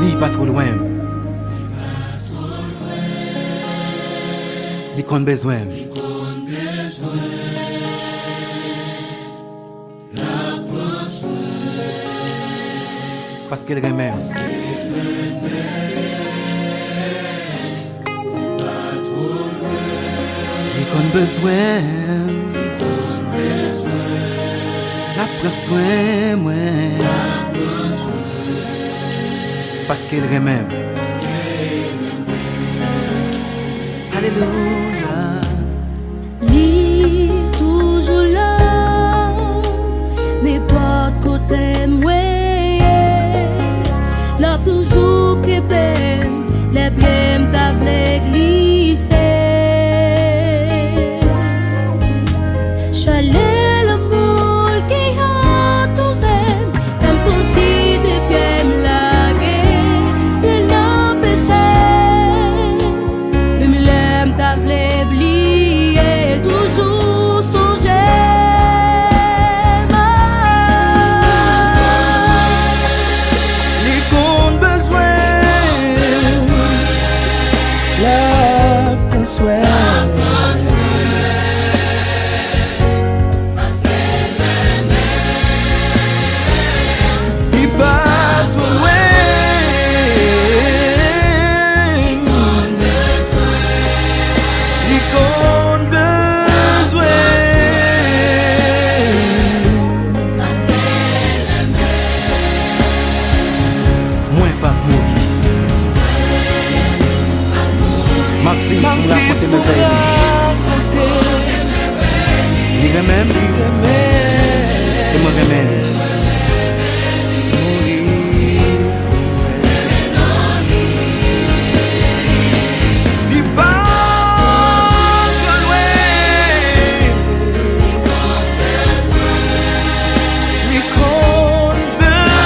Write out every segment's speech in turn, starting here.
Li pas trop loin. Li kon besoin. Parce qu'elle remet. Li kon besoin. La prend soin, moi. Parce qu'elle remet. Alléluia. Li toujours là, n'importe côté moi. Là toujours que ben, les pieds m'tavle glisser. Chalet l'amour qui entoure, comme sorti des pieds m'laguer, de l'empêcher. Mais m'l'aime t'avle oublier, toujours songer. Li kon besoin. La prend soin. Ma fille, pour raconter mes veilles. Li remède, et moi remède. Li pas trop loin. Li kon besoin.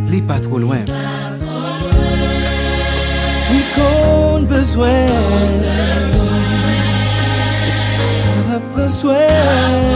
Li pas trop loin. Li kon besoin. La prend soin.